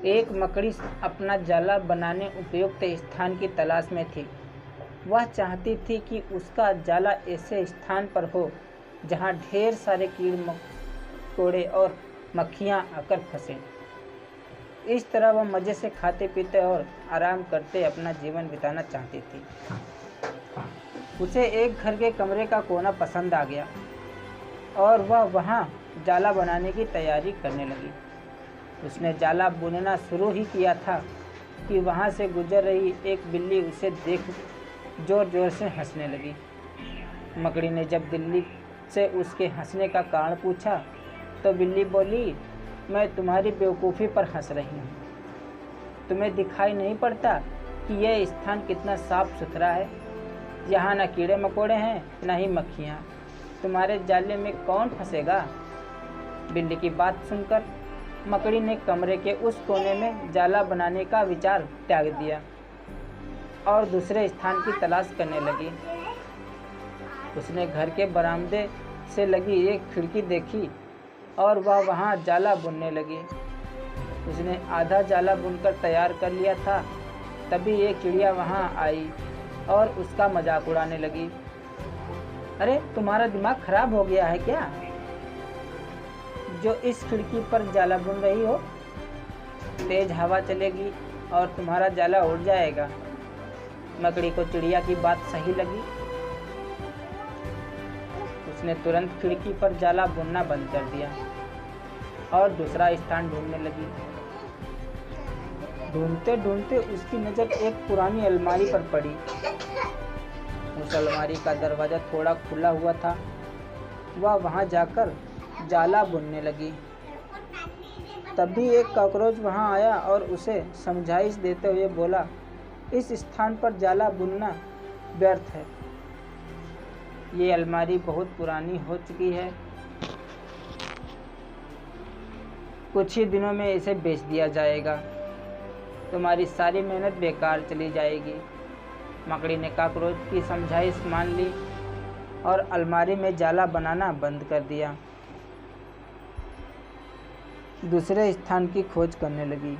एक मकड़ी अपना जाला बनाने उपयुक्त स्थान की तलाश में थी। वह चाहती थी कि उसका जाला ऐसे स्थान पर हो जहां ढेर सारे कीड़े मकोड़े और मक्खियां आकर फंसें। इस तरह वह मज़े से खाते पीते और आराम करते अपना जीवन बिताना चाहती थी। उसे एक घर के कमरे का कोना पसंद आ गया और वह वहां जाला बनाने की तैयारी करने लगी। उसने जाला बुनना शुरू ही किया था कि वहां से गुजर रही एक बिल्ली उसे देख जोर जोर से हंसने लगी। मकड़ी ने जब बिल्ली से उसके हंसने का कारण पूछा तो बिल्ली बोली, मैं तुम्हारी बेवकूफ़ी पर हंस रही हूँ। तुम्हें दिखाई नहीं पड़ता कि यह स्थान कितना साफ सुथरा है? यहाँ न कीड़े मकोड़े हैं न ही मक्खियाँ। तुम्हारे जाले में कौन फंसेगा? बिल्ली की बात सुनकर मकड़ी ने कमरे के उस कोने में जाला बनाने का विचार त्याग दिया और दूसरे स्थान की तलाश करने लगी। उसने घर के बरामदे से लगी एक खिड़की देखी और वह वहां जाला बुनने लगी। उसने आधा जाला बुनकर तैयार कर लिया था, तभी एक चिड़िया वहां आई और उसका मजाक उड़ाने लगी। अरे, तुम्हारा दिमाग खराब हो गया है क्या, जो इस खिड़की पर जाला बुन रही हो? तेज हवा चलेगी और तुम्हारा जाला उड़ जाएगा। मकड़ी को चिड़िया की बात सही लगी। उसने तुरंत खिड़की पर जाला बुनना बंद कर दिया और दूसरा स्थान ढूंढने लगी। ढूंढते ढूंढते उसकी नज़र एक पुरानी अलमारी पर पड़ी। उस अलमारी का दरवाज़ा थोड़ा खुला हुआ था। वह वहां जाकर जाला बुनने लगी। तभी एक कॉकरोच वहां आया और उसे समझाइश देते हुए बोला, इस स्थान पर जाला बुनना व्यर्थ है। ये अलमारी बहुत पुरानी हो चुकी है। कुछ ही दिनों में इसे बेच दिया जाएगा। तुम्हारी सारी मेहनत बेकार चली जाएगी। मकड़ी ने कॉकरोच की समझाइश मान ली और अलमारी में जाला बनाना बंद कर दिया। दूसरे स्थान की खोज करने लगी,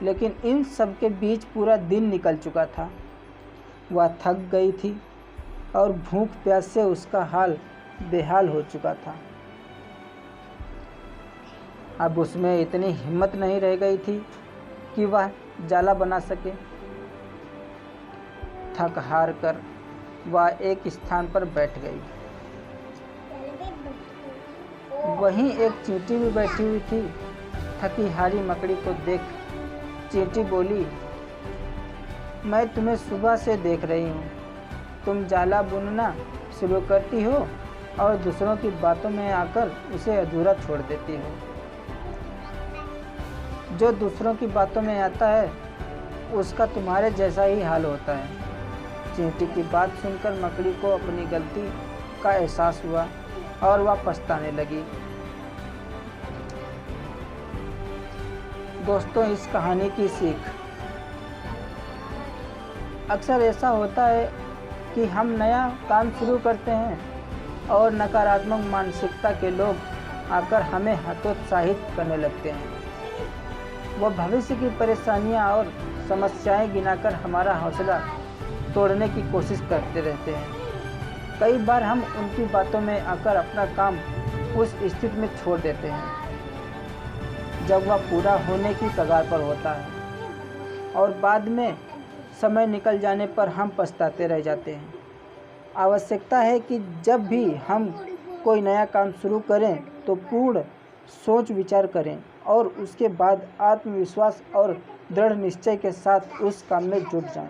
लेकिन इन सब के बीच पूरा दिन निकल चुका था। वह थक गई थी और भूख प्यास से उसका हाल बेहाल हो चुका था। अब उसमें इतनी हिम्मत नहीं रह गई थी कि वह जाला बना सके। थक हार कर वह एक स्थान पर बैठ गई। वहीं एक चींटी भी बैठी हुई थी। थकी हारी मकड़ी को देख चींटी बोली, मैं तुम्हें सुबह से देख रही हूँ। तुम जाला बुनना शुरू करती हो और दूसरों की बातों में आकर उसे अधूरा छोड़ देती हो। जो दूसरों की बातों में आता है उसका तुम्हारे जैसा ही हाल होता है। चींटी की बात सुनकर मकड़ी को अपनी गलती का एहसास हुआ और वह पछताने लगी। दोस्तों, इस कहानी की सीख, अक्सर ऐसा होता है कि हम नया काम शुरू करते हैं और नकारात्मक मानसिकता के लोग आकर हमें हतोत्साहित करने लगते हैं। वह भविष्य की परेशानियां और समस्याएं गिनाकर हमारा हौसला तोड़ने की कोशिश करते रहते हैं। कई बार हम उनकी बातों में आकर अपना काम उस स्थिति में छोड़ देते हैं जब वह पूरा होने की कगार पर होता है और बाद में समय निकल जाने पर हम पछताते रह जाते हैं। आवश्यकता है कि जब भी हम कोई नया काम शुरू करें तो पूर्ण सोच विचार करें और उसके बाद आत्मविश्वास और दृढ़ निश्चय के साथ उस काम में जुट जाएं।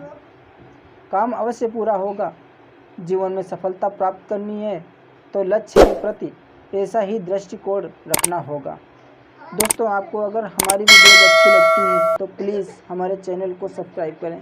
काम अवश्य पूरा होगा। जीवन में सफलता प्राप्त करनी है तो लक्ष्य के प्रति ऐसा ही दृष्टिकोण रखना होगा। दोस्तों, आपको अगर हमारी वीडियो अच्छी लगती है तो प्लीज़ हमारे चैनल को सब्सक्राइब करें।